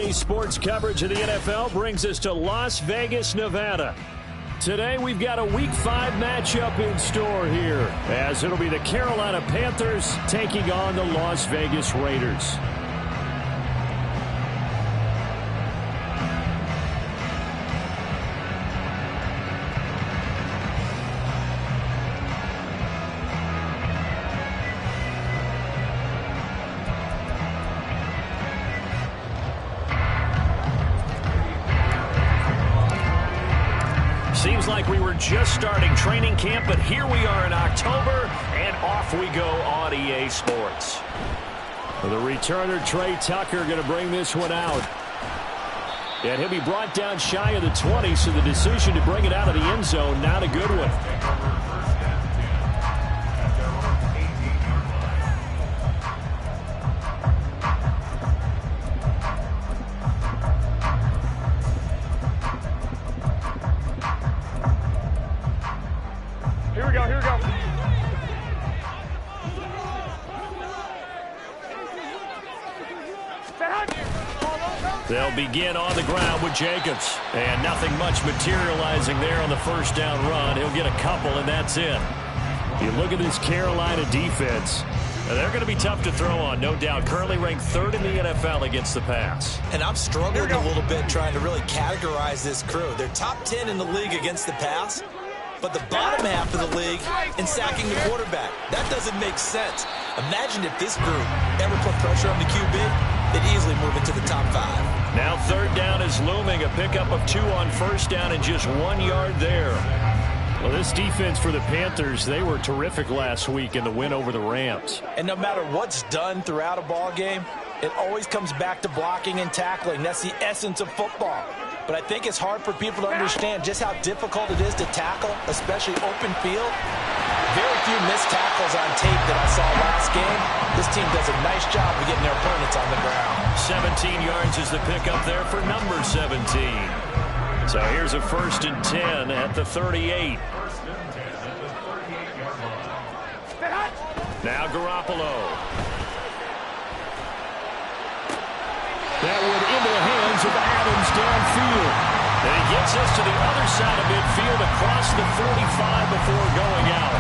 RDA Sports coverage of the NFL brings us to Las Vegas, Nevada. Today we've got a Week 5 matchup in store here, as it'll be the Carolina Panthers taking on the Las Vegas Raiders. Seems like we were just starting training camp, but here we are in October, and off we go on EA Sports. The returner, Trey Tucker, going to bring this one out. And he'll be brought down shy of the 20, so the decision to bring it out of the end zone, not a good one. They'll begin on the ground with Jacobs. And nothing much materializing there on the first down run. He'll get a couple, and that's it. You look at this Carolina defense. They're going to be tough to throw on, no doubt. Currently ranked 3rd in the NFL against the pass. And I'm struggling a little bit trying to really categorize this crew. They're top 10 in the league against the pass, but the bottom half of the league in sacking the quarterback. That doesn't make sense. Imagine if this group ever put pressure on the QB. They'd easily move into the top 5. Now 3rd down is looming. A pickup of 2 on 1st down and just 1 yard there. Well, this defense for the Panthers, they were terrific last week in the win over the Rams. And no matter what's done throughout a ball game, it always comes back to blocking and tackling. That's the essence of football. But I think it's hard for people to understand just how difficult it is to tackle, especially open field. Very few missed tackles on tape that I saw last game. This team does a nice job of getting their opponents on the ground. 17 yards is the pickup there for number 17. So here's a 1st and 10 at the 38. Now Garoppolo. That one into the hands of Adams downfield. And he gets us to the other side of midfield across the 45 before going out.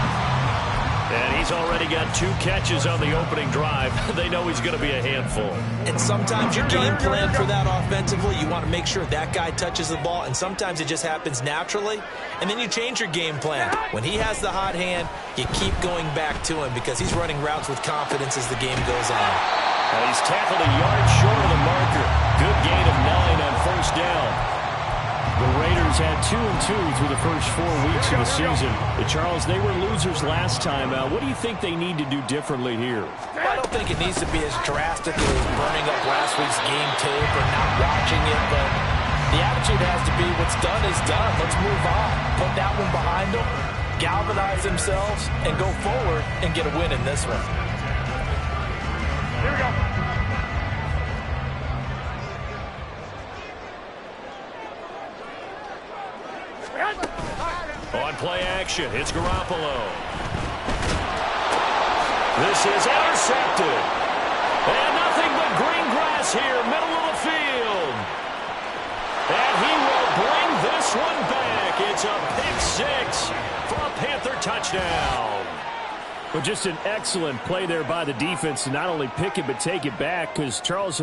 And he's already got 2 catches on the opening drive. They know he's going to be a handful. And sometimes your game plan for that offensively, you want to make sure that guy touches the ball, and sometimes it just happens naturally. And then you change your game plan. When he has the hot hand, you keep going back to him because he's running routes with confidence as the game goes on. He's tackled a yard short of the marker. Good gain of 9 on 1st down. The Raiders had 2-2 through the first 4 weeks of the season. Charles, they were losers last time. What do you think they need to do differently here? Well, I don't think it needs to be as drastic as burning up last week's game tape or not watching it, but the attitude has to be what's done is done. Let's move on. Put that one behind them, galvanize themselves, and go forward and get a win in this one. Here we go. On play action, it's Garoppolo. This is intercepted. And nothing but green grass here, middle of the field. And he will bring this one back. It's a pick 6 for a Panther touchdown. Well, just an excellent play there by the defense to not only pick it but take it back, because Charles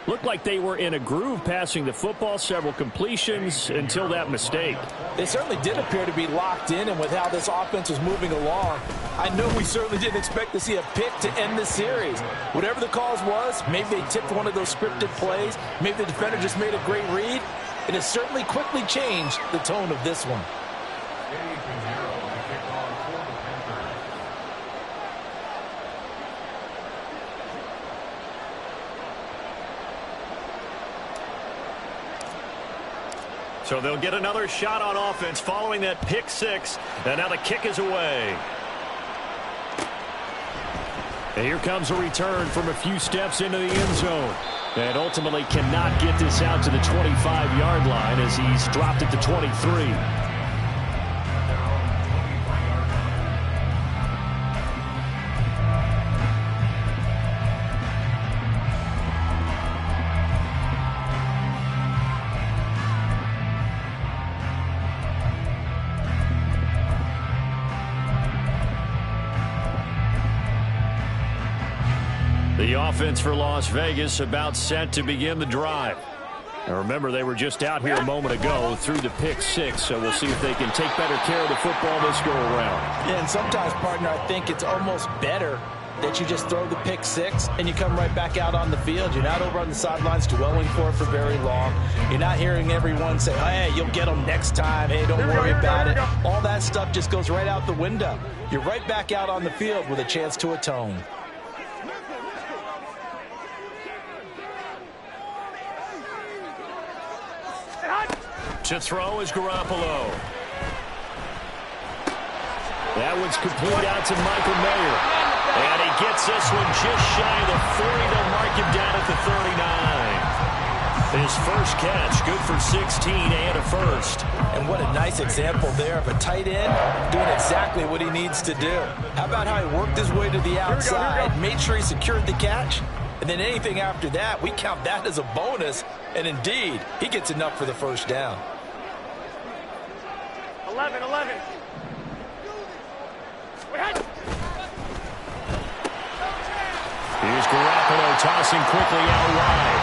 looked like they were in a groove passing the football, several completions until that mistake. They certainly did appear to be locked in, and with how this offense was moving along, I know we certainly didn't expect to see a pick to end the series. Whatever the cause was, maybe they tipped one of those scripted plays, maybe the defender just made a great read. It has certainly quickly changed the tone of this one. So they'll get another shot on offense following that pick 6. And now the kick is away. And here comes a return from a few steps into the end zone. And ultimately cannot get this out to the 25-yard line as he's dropped it to 23. offense for Las Vegas about set to begin the drive. Now remember, they were just out here a moment ago through the pick six, so we'll see if they can take better care of the football this go around. Yeah, and sometimes, partner, I think it's almost better that you just throw the pick six and you come right back out on the field. You're not over on the sidelines dwelling for it for very long. You're not hearing everyone say, hey, you'll get them next time. Hey, don't worry about it. All that stuff just goes right out the window. You're right back out on the field with a chance to atone. To throw is Garoppolo. That one's complete out to Michael Mayer. And he gets this one just shy of the 40. They'll mark him down at the 39. His first catch, good for 16 and a first. And what a nice example there of a tight end doing exactly what he needs to do. How about how he worked his way to the outside, made sure he secured the catch, and then anything after that, we count that as a bonus. And indeed, he gets enough for the first down. 11. Here's Garoppolo tossing quickly out wide.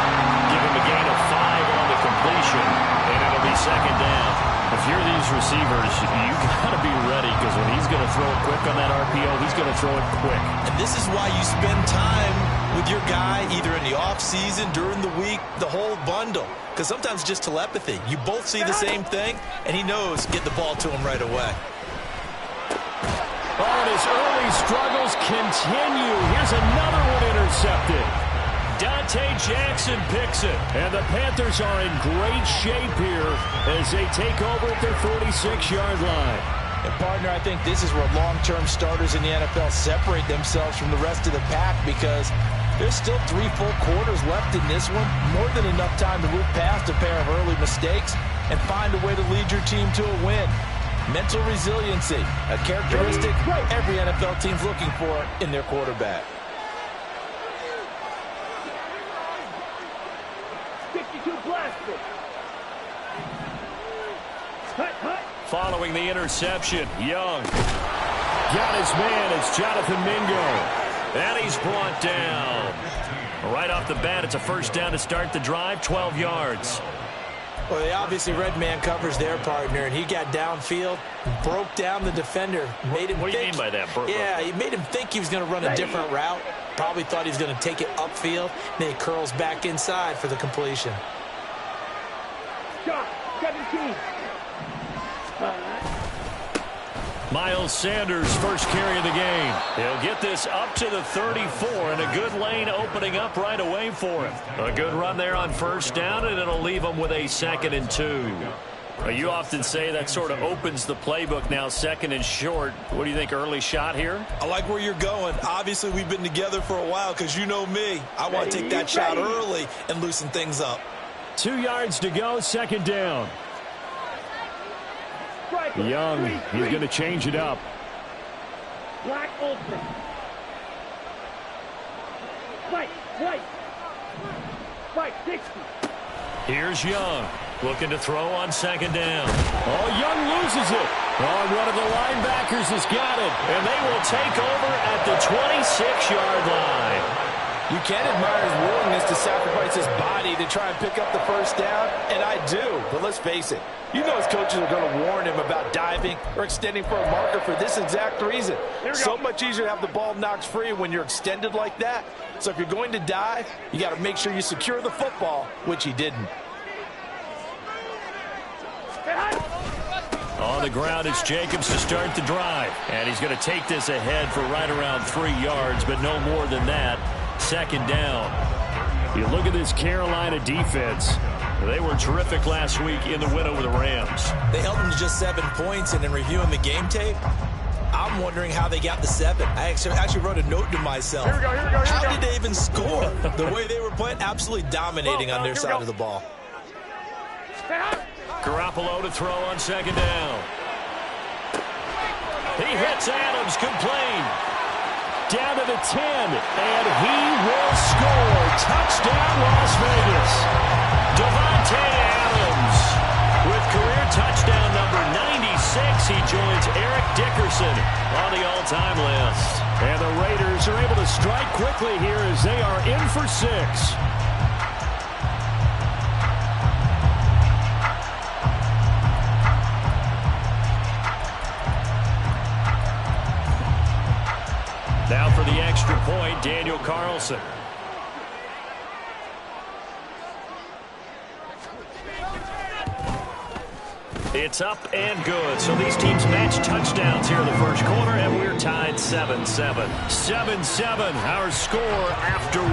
Give him a gain of 5 on the completion, and it'll be second down. If you're these receivers, you got to be ready, because when he's going to throw it quick on that RPO, he's going to throw it quick. And this is why you spend time with your guy either in the offseason, during the week, the whole bundle. Because sometimes just telepathy. You both see the same thing, and he knows get the ball to him right away. Oh, and his early struggles continue. Here's another one intercepted. Dante Jackson picks it. And the Panthers are in great shape here as they take over at their 46-yard line. And, partner, I think this is where long-term starters in the NFL separate themselves from the rest of the pack, because there's still 3 full quarters left in this one. More than enough time to move past a pair of early mistakes and find a way to lead your team to a win. Mental resiliency, a characteristic every NFL team's looking for in their quarterback. 62 blasted. Following the interception, Young got his man. It's Jonathan Mingo. And he's brought down. Right off the bat, it's a first down to start the drive, 12 yards. Well, they obviously red man covers their partner, and he got downfield, broke down the defender, made him What do you mean by that, bro? Yeah, he made him think he was going to run a different route. Probably thought he was going to take it upfield. Then he curls back inside for the completion. Shot, 17. Miles Sanders, first carry of the game. He'll get this up to the 34, and a good lane opening up right away for him. A good run there on first down, and it'll leave him with a 2nd and 2. You often say that sort of opens the playbook now, 2nd and short. What do you think, early shot here? I like where you're going. Obviously, we've been together for a while, because you know me. I want to take that shot early and loosen things up. 2 yards to go, 2nd down. Young, he's going to change it up. Black ultra. White, 60. Here's Young, looking to throw on 2nd down. Oh, Young loses it. Oh, one of the linebackers has got it. And they will take over at the 26-yard line. You can admire his willingness to sacrifice his body to try and pick up the first down, and I do. But let's face it, you know his coaches are going to warn him about diving or extending for a marker for this exact reason. So much easier to have the ball knocked free when you're extended like that. So if you're going to dive, you got to make sure you secure the football, which he didn't. On the ground, it's Jacobs to start the drive. And he's going to take this ahead for right around 3 yards, but no more than that. 2nd down. You look at this Carolina defense. They were terrific last week in the win over the Rams. They held them to just 7 points, and in reviewing the game tape, I'm wondering how they got the 7. I actually wrote a note to myself. How did they even score? The way they were playing, absolutely dominating on their side of the ball. Garoppolo to throw on 2nd down. He hits Adams, complete. Down to the 10, and he will score. Touchdown, Las Vegas. Davante Adams with career touchdown number 96. He joins Eric Dickerson on the all-time list. And the Raiders are able to strike quickly here as they are in for 6. Now for the extra point, Daniel Carlson. It's up and good. So these teams match touchdowns here in the first quarter, and we're tied 7-7. 7-7, our score after 1.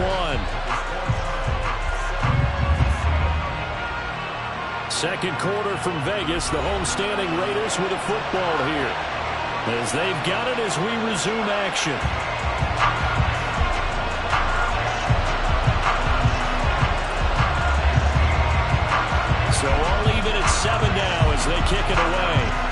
Second quarter from Vegas, the homestanding Raiders with a football here, as they've got it as we resume action. So all even at 7 now as they kick it away.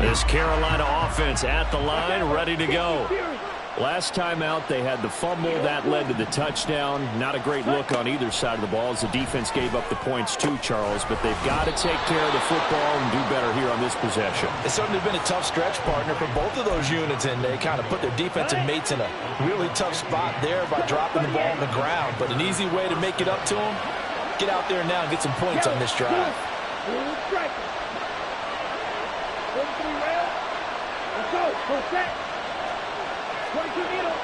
This Carolina offense at the line, ready to go. Last time out, they had the fumble. That led to the touchdown. Not a great look on either side of the ball as the defense gave up the points too, Charles. But they've got to take care of the football and do better here on this possession. It's certainly been a tough stretch, partner, for both of those units, and they kind of put their defensive mates in a really tough spot there by dropping the ball on the ground. But an easy way to make it up to them, get out there now and get some points on this drive. Let's go. Full set. 22 middle.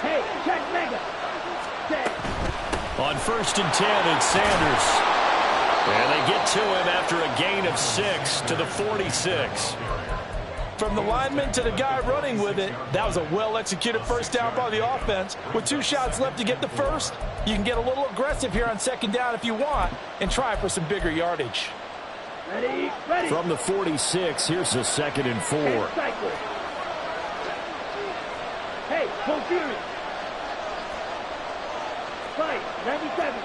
Hey, check mega. Set. On 1st and 10, it's Sanders. And they get to him after a gain of 6 to the 46. From the lineman to the guy running with it, that was a well-executed first down by the offense. With 2 shots left to get the first, you can get a little aggressive here on 2nd down if you want and try for some bigger yardage. Ready, ready. From the 46, here's a 2nd and 4. Hey, full fury. Fight, 97.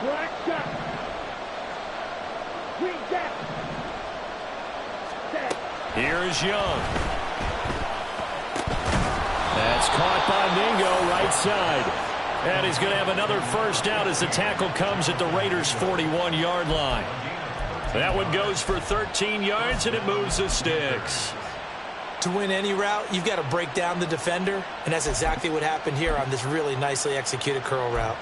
Black shot. Green jack. Set. Here's Young. That's caught by Mingo, right side. And he's going to have another first down as the tackle comes at the Raiders' 41-yard line. That one goes for 13 yards, and it moves the sticks. To win any route, you've got to break down the defender, and that's exactly what happened here on this really nicely executed curl route.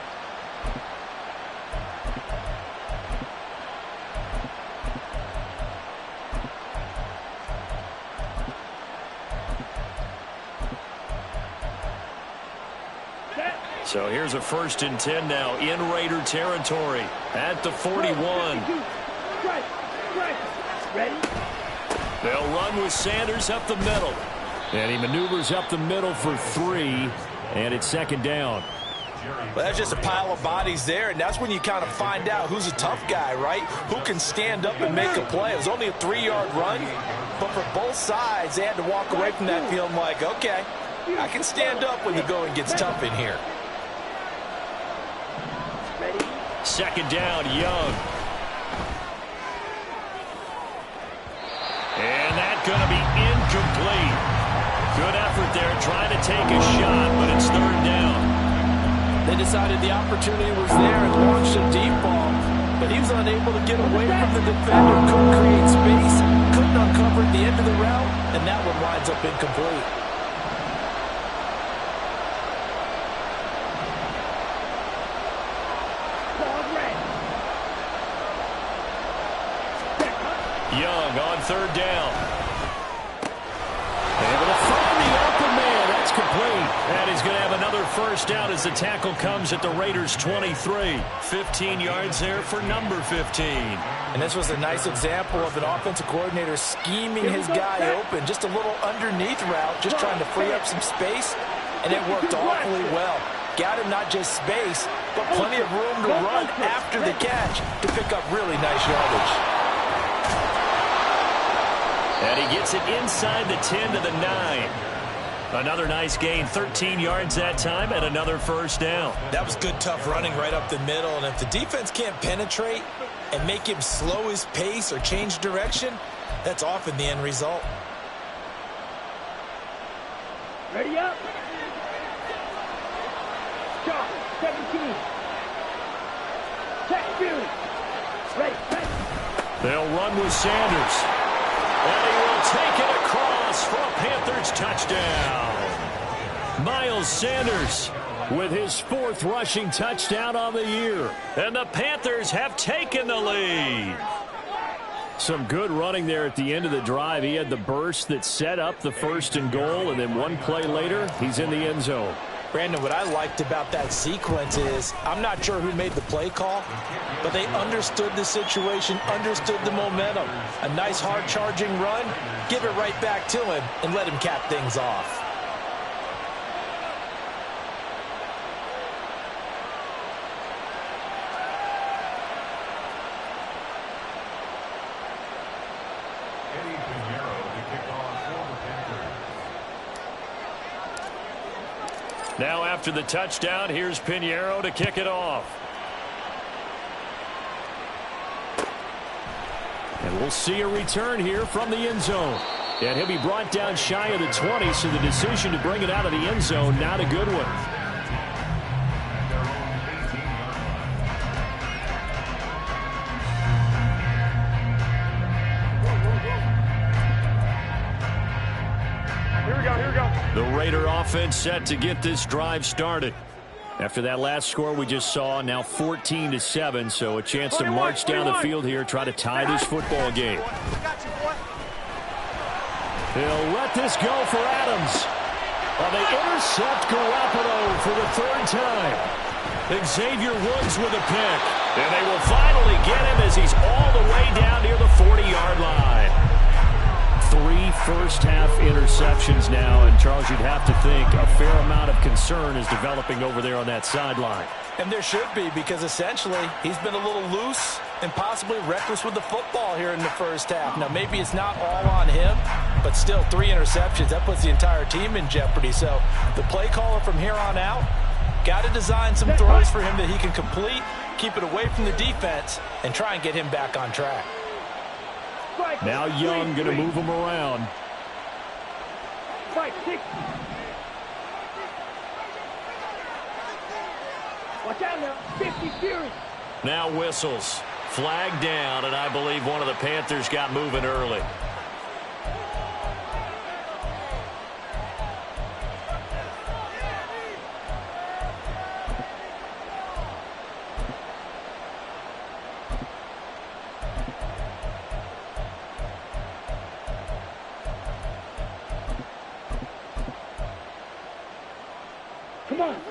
So here's a 1st and 10 now in Raider territory at the 41. Ready? They'll run with Sanders up the middle. And he maneuvers up the middle for 3, and it's 2nd down. Well, that's just a pile of bodies there, and that's when you kind of find out who's a tough guy, right? Who can stand up and make a play. It was only a 3-yard run, but for both sides, they had to walk away from that feeling like, okay, I can stand up when the going gets tough in here. 2nd down, Young. And that's going to be incomplete. Good effort there trying to take a shot, but it's 3rd down. They decided the opportunity was there and launched a deep ball, but he was unable to get away from the defender, couldn't create space, couldn't uncover at the end of the route, and that one winds up incomplete. Young on 3rd down. Able to find the open man. That's complete. And he's going to have another first down as the tackle comes at the Raiders' 23. 15 yards there for number 15. And this was a nice example of an offensive coordinator scheming his guy open. Just a little underneath route, just trying to free up some space, and it worked awfully well. got him not just space, but plenty of room to run after the catch to pick up really nice yardage. And he gets it inside the 10 to the 9. Another nice gain, 13 yards that time, and another first down. That was good, tough running right up the middle, and if the defense can't penetrate and make him slow his pace or change direction, that's often the end result. Ready up. Shot, 17. Check, Fury. Ready, ready. They'll run with Sanders. And he will take it across for a Panthers touchdown. Miles Sanders with his 4th rushing touchdown on the year. And the Panthers have taken the lead. Some good running there at the end of the drive. He had the burst that set up the 1st and goal, and then one play later, he's in the end zone. Brandon, what I liked about that sequence is I'm not sure who made the play call, but they understood the situation, understood the momentum. A nice hard-charging run, give it right back to him, and let him cap things off. Now after the touchdown, here's Pinheiro to kick it off. And we'll see a return here from the end zone. And he'll be brought down shy of the 20, so the decision to bring it out of the end zone, not a good one. The Raider offense set to get this drive started. After that last score we just saw, now 14-7, so a chance to march down the field here, try to tie this football game. He'll let this go for Adams. They intercept Garoppolo for the 3rd time. Xavier Woods with a pick. And they will finally get him as he's all the way down near the 40-yard line. 3 first-half interceptions now, and Charles, you'd have to think a fair amount of concern is developing over there on that sideline. And there should be, because essentially he's been a little loose and possibly reckless with the football here in the first half. Now, maybe it's not all on him, but still 3 interceptions. That puts the entire team in jeopardy. So the play caller from here on out got to design some throws for him that he can complete, keep it away from the defense, and try and get him back on track. Now Young going to move him around. Watch out now, 50 Fury. Now whistles. Flag down, and I believe one of the Panthers got moving early.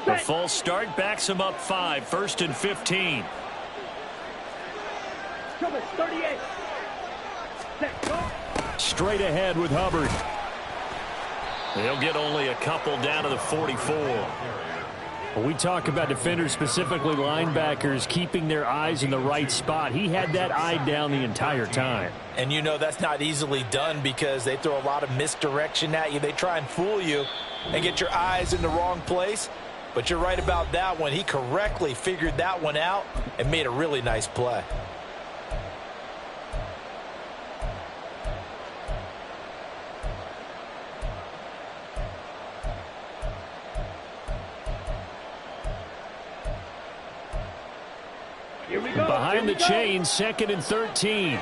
The false start backs him up 5, 1st and 15. 38. Straight ahead with Hubbard. They'll get only a couple down to the 44. When we talk about defenders, specifically linebackers, keeping their eyes in the right spot, he had that eye down the entire time. And you know that's not easily done because they throw a lot of misdirection at you. They try and fool you and get your eyes in the wrong place. But you're right about that one. He correctly figured that one out and made a really nice play. Here we go. Behind the chain, 2nd and 13.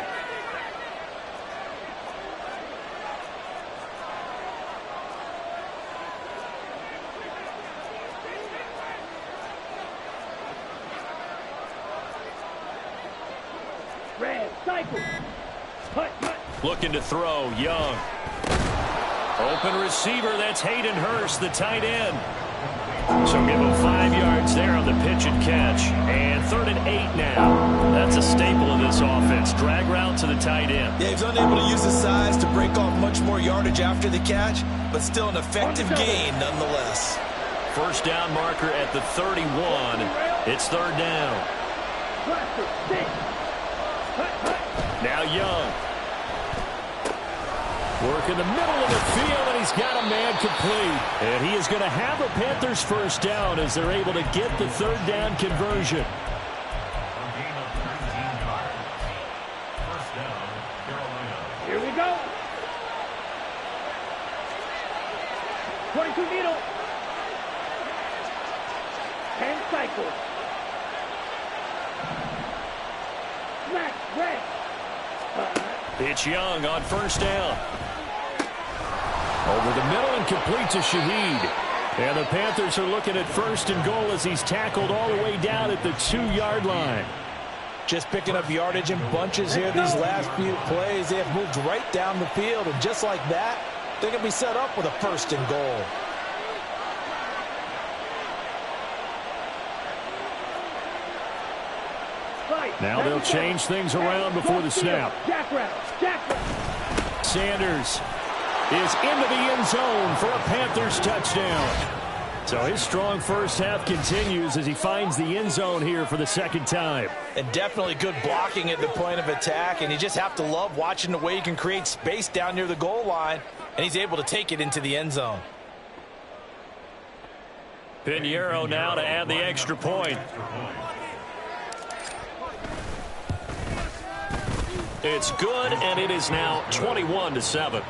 Looking to throw, Young. Open receiver, that's Hayden Hurst, the tight end. So give him 5 yards there on the pitch and catch. And 3rd and 8 now. That's a staple of this offense. Drag route to the tight end. Yeah, he's unable to use his size to break off much more yardage after the catch, but still an effective gain nonetheless. First down marker at the 31. It's third down. Now Young. Work in the middle of the field, and he's got a man complete. And he is going to have a Panthers first down as they're able to get the third down conversion. Here we go. 22 needle. 10 cycles. Smack, red. It's Young on first down. Over the middle and complete to Shaheed. And the Panthers are looking at first and goal as he's tackled all the way down at the 2-yard line. Just picking up yardage in bunches here these last few plays. They have moved right down the field, and just like that, they're going to be set up with a first and goal. Now they'll change things around before the snap. Sanders is into the end zone for a Panthers touchdown. So his strong first half continues as he finds the end zone here for the second time. And definitely good blocking at the point of attack, and you just have to love watching the way he can create space down near the goal line, and he's able to take it into the end zone. Pinheiro now to add the extra point. It's good, and it is now 21-7.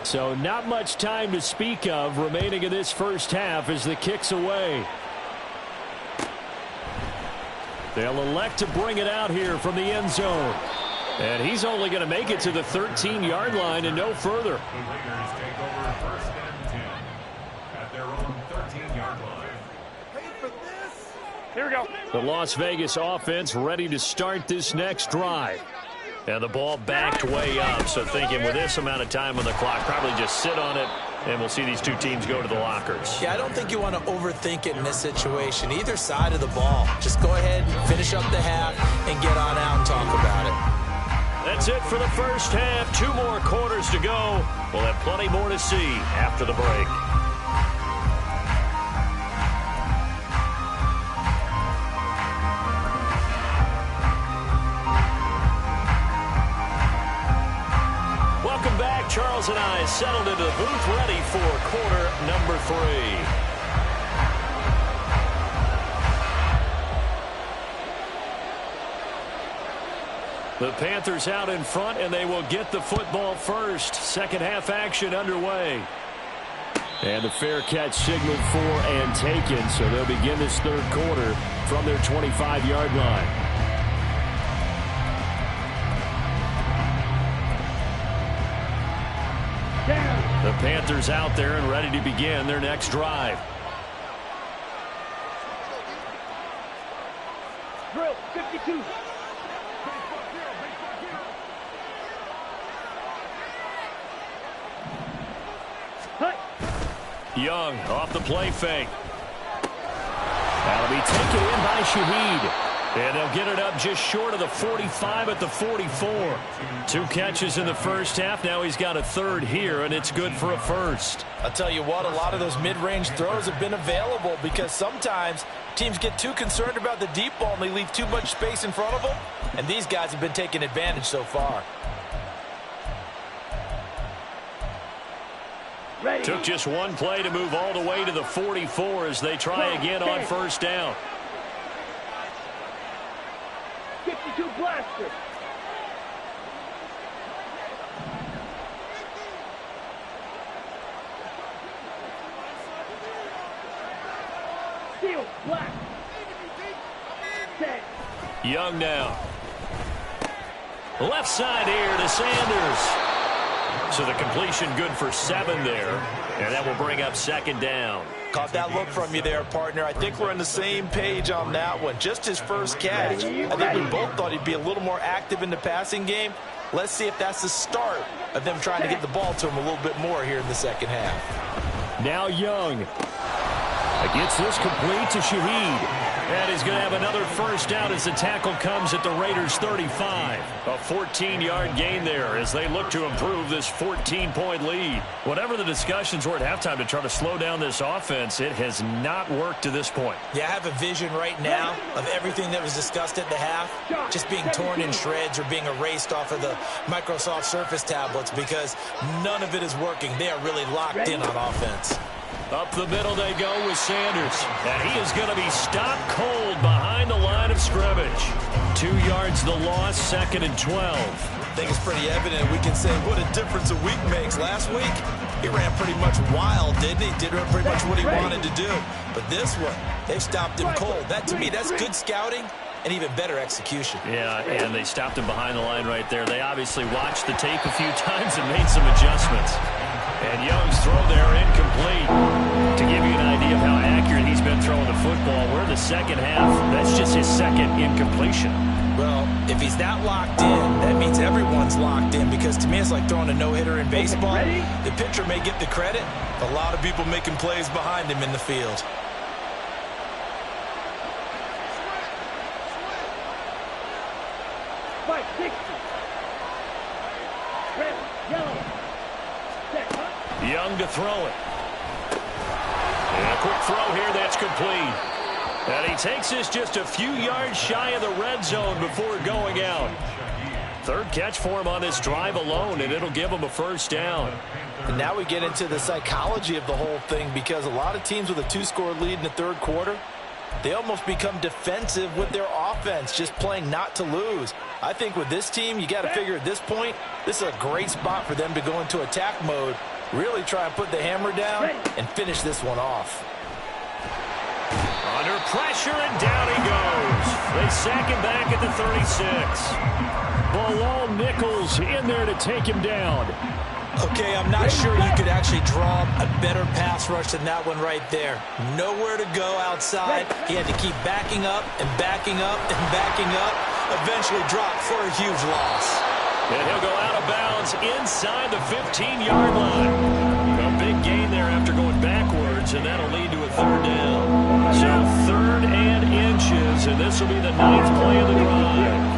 So not much time to speak of remaining in this first half as the kick's away. They'll elect to bring it out here from the end zone. And he's only going to make it to the 13-yard line and no further. The Raiders take over first and 10 at their own 13-yard line. Here we go. The Las Vegas offense ready to start this next drive. And the ball backed way up, so thinking with this amount of time on the clock, probably just sit on it, and we'll see these two teams go to the lockers. Yeah, I don't think you want to overthink it in this situation. Either side of the ball. Just go ahead, finish up the half, and get on out and talk about it. That's it for the first half. 2 more quarters to go. We'll have plenty more to see after the break. Welcome back. Charles and I settled into the booth ready for quarter number 3. The Panthers out in front, and they will get the football first. Second half action underway. And the fair catch signaled for and taken, so they'll begin this third quarter from their 25-yard line. The Panthers out there and ready to begin their next drive. Drill 52. Young off the play fake. That'll be taken in by Shaheed. And they'll get it up just short of the 45 at the 44. 2 catches in the first half. Now he's got a third here, and it's good for a first. I'll tell you what, a lot of those mid-range throws have been available because sometimes teams get too concerned about the deep ball and they leave too much space in front of them. And these guys have been taking advantage so far. Ready. Took just one play to move all the way to the 44 as they try again on first down. 52 blaster. Steel, black. Set. Young now. Left side here to Sanders. So the completion good for 7 there. And that will bring up second down. Caught that look from you there, partner. I think we're on the same page on that one. Just his first catch. I think we both thought he'd be a little more active in the passing game. Let's see if that's the start of them trying to get the ball to him a little bit more here in the second half. Now Young. Gets this complete to Shaheed. And he's going to have another first down as the tackle comes at the Raiders' 35. A 14-yard gain there as they look to improve this 14-point lead. Whatever the discussions were at halftime to try to slow down this offense, it has not worked to this point. Yeah, I have a vision right now of everything that was discussed at the half just being torn in shreds or being erased off of the Microsoft Surface tablets because none of it is working. They are really locked in on offense. Up the middle they go with Sanders. And he is going to be stopped cold behind the line of scrimmage. 2 yards the loss, 2nd and 12. I think it's pretty evident. We can say what a difference a week makes. Last week, he ran pretty much wild, didn't he? Did pretty much what he wanted to do. But this one, they stopped him cold. That, to me, that's good scouting and even better execution. Yeah, and they stopped him behind the line right there. They obviously watched the tape a few times and made some adjustments. And Young's throw there incomplete. To give you an idea of how accurate he's been throwing the football, we're in the second half. That's just his second incompletion. Well, if he's not locked in, that means everyone's locked in because to me it's like throwing a no-hitter in baseball. The pitcher may get the credit, but a lot of people making plays behind him in the field. Young to throw it. And a quick throw here, that's complete. And he takes this just a few yards shy of the red zone before going out. Third catch for him on this drive alone, and it'll give him a first down. And now we get into the psychology of the whole thing because a lot of teams with a 2-score lead in the third quarter, they almost become defensive with their offense, just playing not to lose. I think with this team, you got to figure at this point, this is a great spot for them to go into attack mode, really try and put the hammer down and finish this one off. Under pressure, and down he goes. They sack him back at the 36. Bilal Nichols in there to take him down. Okay, I'm not sure you could actually draw a better pass rush than that one right there. Nowhere to go outside. He had to keep backing up and backing up and backing up. Eventually dropped for a huge loss. And he'll go out of bounds inside the 15-yard line. A big gain there after going backwards, and that'll lead to a third down. So 3rd and inches, and this will be the 9th play of the drive.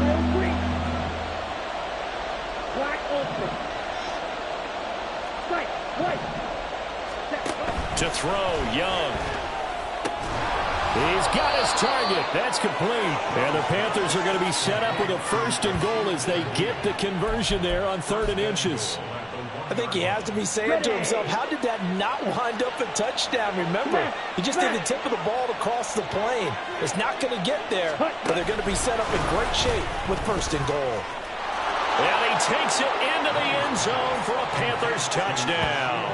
To throw, Young. He's got his target. That's complete. And the Panthers are going to be set up with a 1st and goal as they get the conversion there on 3rd and inches. I think he has to be saying to himself, how did that not wind up a touchdown? Remember, he just did the tip of the ball to cross the plane. It's not going to get there, but they're going to be set up in great shape with 1st and goal. And he takes it into the end zone for a Panthers touchdown.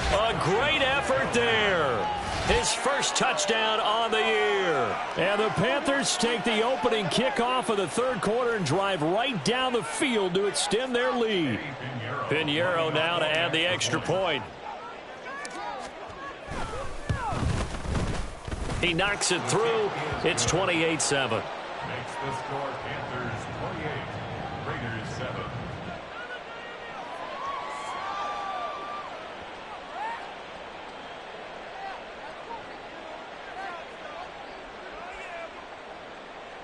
A great effort there. His first touchdown on the year. And the Panthers take the opening kickoff of the third quarter and drive right down the field to extend their lead. Pinheiro now to add the extra point. He knocks it through. It's 28-7. Makes the score Panthers 28, Raiders 7.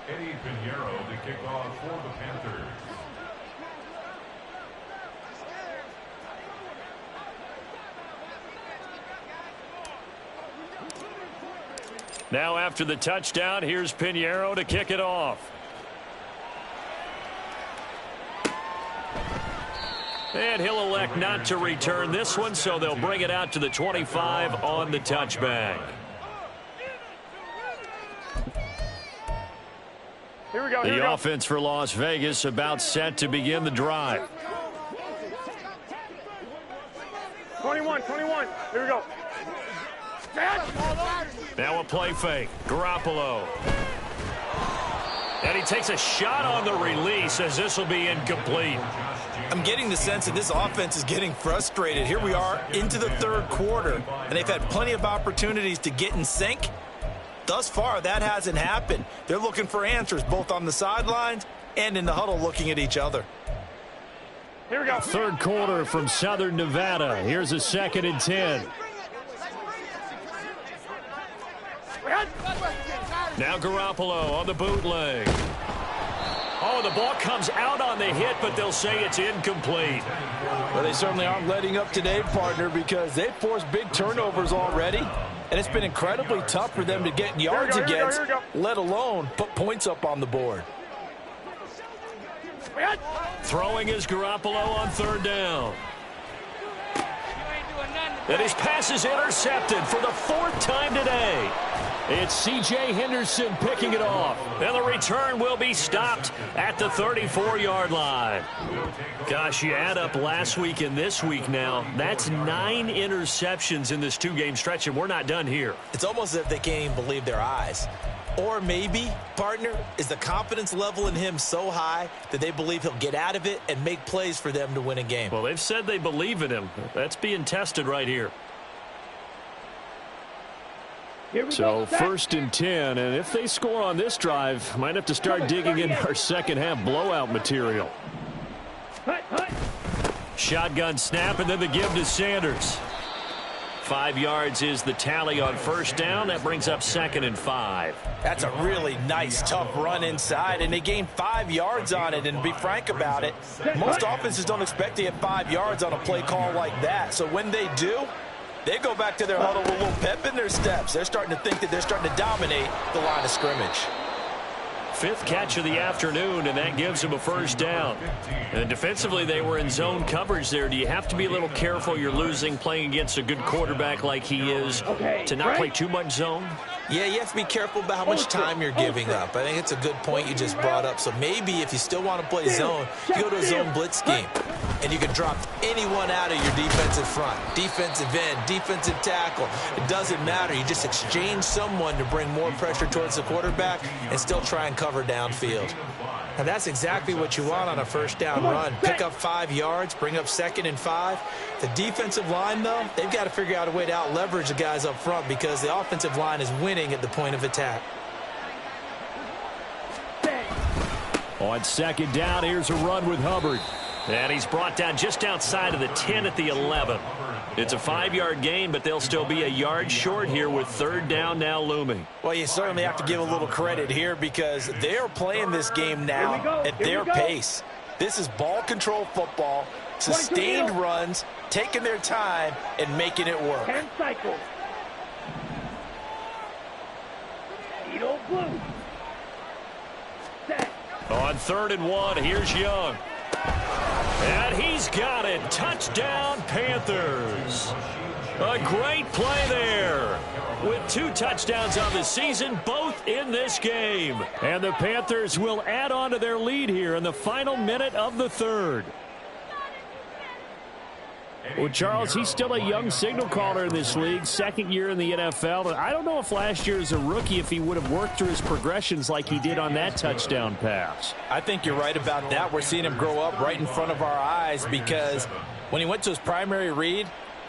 Eddie Pinheiro to kick off for the Panthers. Now after the touchdown, here's Pinheiro to kick it off. And he'll elect not to return this one, so they'll bring it out to the 25 on the touchback. Here we go. The offense for Las Vegas about set to begin the drive. 21. Here we go. Now a play fake. Garoppolo. And he takes a shot on the release as this will be incomplete. I'm getting the sense that this offense is getting frustrated. Here we are into the third quarter, and they've had plenty of opportunities to get in sync. Thus far, that hasn't happened. They're looking for answers both on the sidelines and in the huddle looking at each other. Here we go. Third quarter from Southern Nevada. Here's a 2nd and 10. Now Garoppolo on the bootleg. Oh, the ball comes out on the hit, but they'll say it's incomplete. Well, they certainly aren't letting up today, partner, because they've forced big turnovers already, and it's been incredibly tough for them to get yards against, let alone put points up on the board. Throwing is Garoppolo on third down. And his pass is intercepted for the fourth time today. It's C.J. Henderson picking it off. And the return will be stopped at the 34-yard line. Gosh, you add up last week and this week now. That's 9 interceptions in this 2-game stretch, and we're not done here. It's almost as if they can't even believe their eyes. Or maybe, partner, is the confidence level in him so high that they believe he'll get out of it and make plays for them to win a game. Well, they've said they believe in him. That's being tested right here. So first and 10, and if they score on this drive, might have to start digging into our second half blowout material. Shotgun snap, and then the give to Sanders. 5 yards is the tally on first down. That brings up 2nd and 5. That's a really nice, tough run inside, and they gained 5 yards on it. And to be frank about it, most offenses don't expect to get 5 yards on a play call like that. So when they do, they go back to their huddle with a little pep in their steps. They're starting to think that they're starting to dominate the line of scrimmage. 5th catch of the afternoon, and that gives them a first down. And defensively, they were in zone coverage there. Do you have to be a little careful? You're losing playing against a good quarterback like he is to not play too much zone? Yeah, you have to be careful about how much time you're giving up. I think it's a good point you just brought up. So maybe if you still want to play zone, you go to a zone blitz scheme. And you can drop anyone out of your defensive front. Defensive end, defensive tackle. It doesn't matter. You just exchange someone to bring more pressure towards the quarterback and still try and cover downfield. And that's exactly what you want on a first down run. Pick up 5 yards, bring up 2nd and 5. The defensive line, though, they've got to figure out a way to out-leverage the guys up front because the offensive line is winning at the point of attack. On 2nd down, here's a run with Hubbard. And he's brought down just outside of the 10 at the 11. It's a 5-yard gain, but they'll still be a yard short here with 3rd down now looming. Well, you certainly have to give a little credit here because they're playing this game now at their pace. This is ball control football, sustained runs, taking their time, and making it work. 10 cycles. Needle blue. Set. On 3rd and 1, here's Young. And he's got it. Touchdown, Panthers. A great play there. With 2 touchdowns on the season, both in this game. And the Panthers will add on to their lead here in the final minute of the 3rd. Well, Charles, he's still a young signal caller in this league, 2nd year in the NFL. I don't know if last year as a rookie, if he would have worked through his progressions like he did on that touchdown pass. I think you're right about that. We're seeing him grow up right in front of our eyes because when he went to his primary read,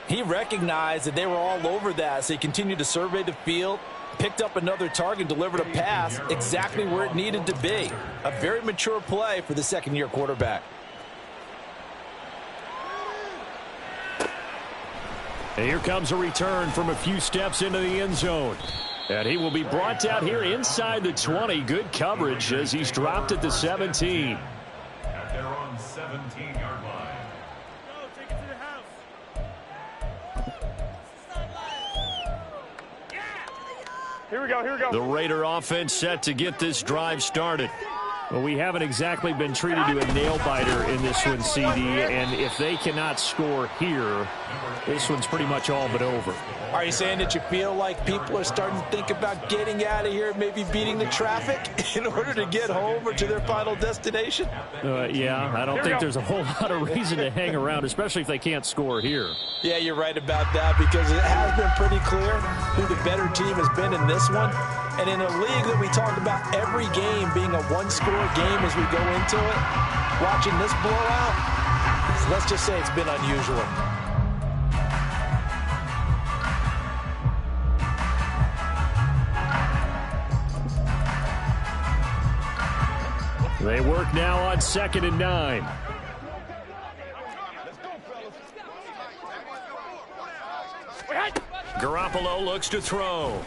he recognized that they were all over that, so he continued to survey the field, picked up another target, delivered a pass exactly where it needed to be. A very mature play for the 2nd-year quarterback. And here comes a return from a few steps into the end zone. And he will be brought down here inside the 20. Good coverage as he's dropped at the 17. At their own 17-yard line. Take it to the house. Here we go. The Raider offense set to get this drive started. Well, we haven't exactly been treated to a nail-biter in this one, CD, and if they cannot score here, this one's pretty much all but over. Are you saying that you feel like people are starting to think about getting out of here, maybe beating the traffic in order to get home or to their final destination? Yeah, I don't think there's a whole lot of reason to hang around, especially if they can't score here. Yeah, you're right about that because it has been pretty clear who the better team has been in this one. And in a league that we talk about every game being a one-score game as we go into it, watching this blowout, let's just say it's been unusual. They work now on 2nd and 9. Garoppolo looks to throw.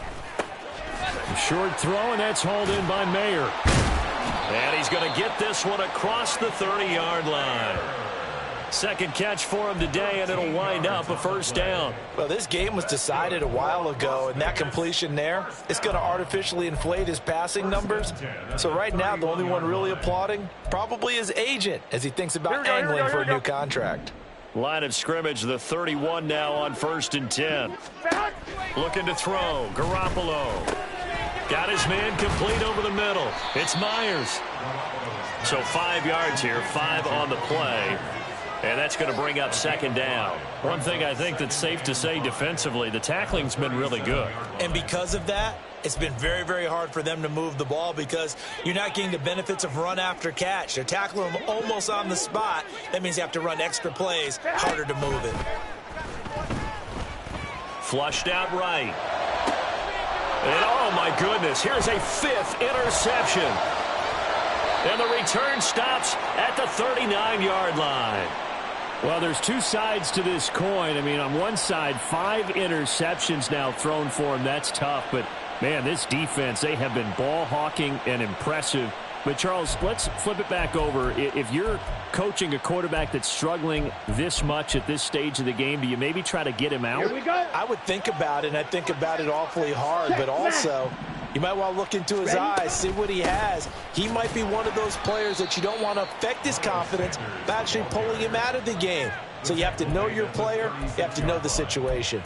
Short throw, and that's hauled in by Mayer. And he's going to get this one across the 30-yard line. Second catch for him today, and it'll wind up a first down. Well, this game was decided a while ago, and that completion there is going to artificially inflate his passing numbers. So right now, the only one really applauding probably his agent as he thinks about angling for a new contract. Line of scrimmage, the 31 now on 1st and 10. Looking to throw. Garoppolo. Got his man complete over the middle. It's Myers. So 5 yards here, 5 on the play. And that's going to bring up second down. One thing I think that's safe to say defensively, the tackling's been really good. And because of that, it's been very, very hard for them to move the ball because you're not getting the benefits of run after catch. They're tackling them almost on the spot. That means you have to run extra plays, harder to move it. Flushed out right. And oh my goodness, here's a 5th interception. And the return stops at the 39-yard line. Well, there's two sides to this coin. I mean, on one side, 5 interceptions now thrown for him. That's tough. But, man, this defense, they have been ball hawking and impressive. But, Charles, let's flip it back over. If you're coaching a quarterback that's struggling this much at this stage of the game, do you maybe try to get him out? Here we go. I would think about it, and I think about it awfully hard. But also, you might want to look into his eyes, see what he has. He might be one of those players that you don't want to affect his confidence by actually pulling him out of the game. So you have to know your player. You have to know the situation.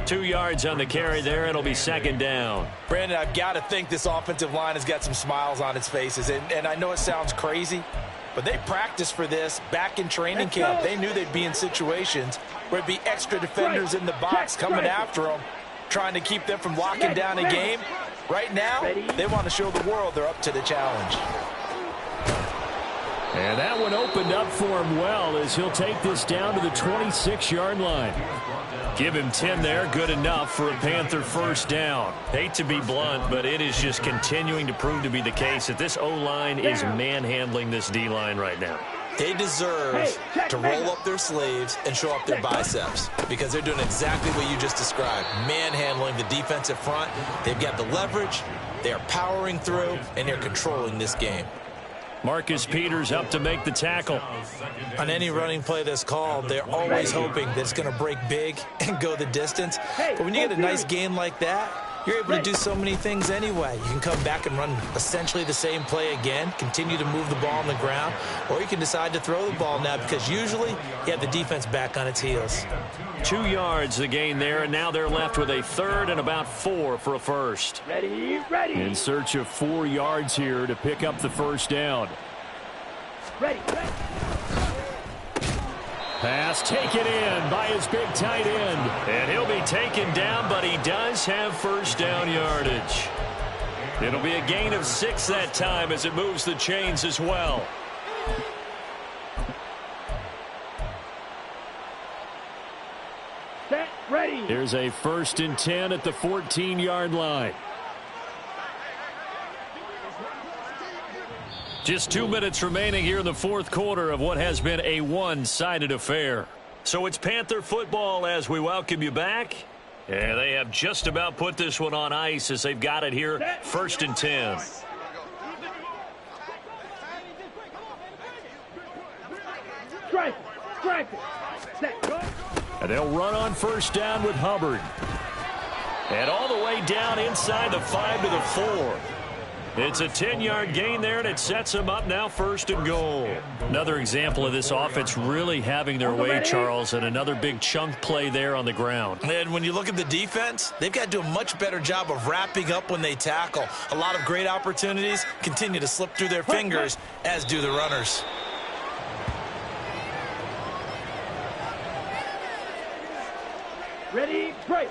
2 yards on the carry there. It'll be second down. Brandon, I've got to think this offensive line has got some smiles on its faces. And I know it sounds crazy, but they practiced for this back in training camp. They knew they'd be in situations where it'd be extra defenders in the box coming after them, trying to keep them from locking down a game. Right now, they want to show the world they're up to the challenge. And that one opened up for him well as he'll take this down to the 26-yard line. Give him 10 there, good enough for a Panther first down. Hate to be blunt, but it is just continuing to prove to be the case that this O-line is manhandling this D-line right now. They deserve to roll up their sleeves and show up their biceps because they're doing exactly what you just described, manhandling the defensive front. They've got the leverage, they are powering through, and they're controlling this game. Marcus Peters up to make the tackle. On any running play that's called, they're always hoping that it's going to break big and go the distance. But when you get a nice gain like that, you're able to do so many things anyway. You can come back and run essentially the same play again, continue to move the ball on the ground, or you can decide to throw the ball now because usually you have the defense back on its heels. 2 yards the gain there, and now they're left with a 3rd and about 4 for a first. Ready. In search of 4 yards here to pick up the first down. Ready. Pass taken in by his big tight end. And he'll be taken down, but he does have first down yardage. It'll be a gain of 6 that time as it moves the chains as well. Set. Ready. Here's a 1st and 10 at the 14-yard line. Just 2 minutes remaining here in the 4th quarter of what has been a one-sided affair. So it's Panther football as we welcome you back. And they have just about put this one on ice as they've got it here, 1st and 10. Strike. Set. Go. And they'll run on first down with Hubbard. And all the way down inside the 5 to the 4. It's a 10-yard gain there, and it sets them up now 1st and goal. Another example of this offense really having their way, Charles, and another big chunk play there on the ground. And when you look at the defense, they've got to do a much better job of wrapping up when they tackle. A lot of great opportunities continue to slip through their fingers, as do the runners. Ready. Break.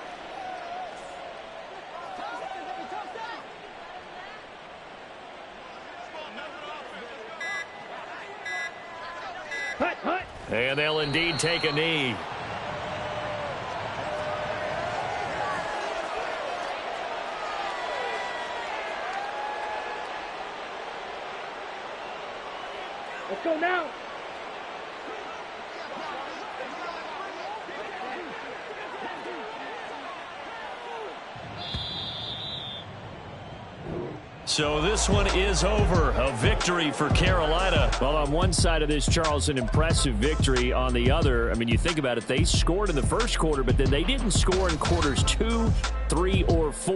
Hut. And they'll indeed take a knee. Let's go now. So this one is over. A victory for Carolina. Well, on one side of this, Charles, an impressive victory. On the other, I mean, you think about it, they scored in the first quarter, but then they didn't score in quarters 2, 3, or 4.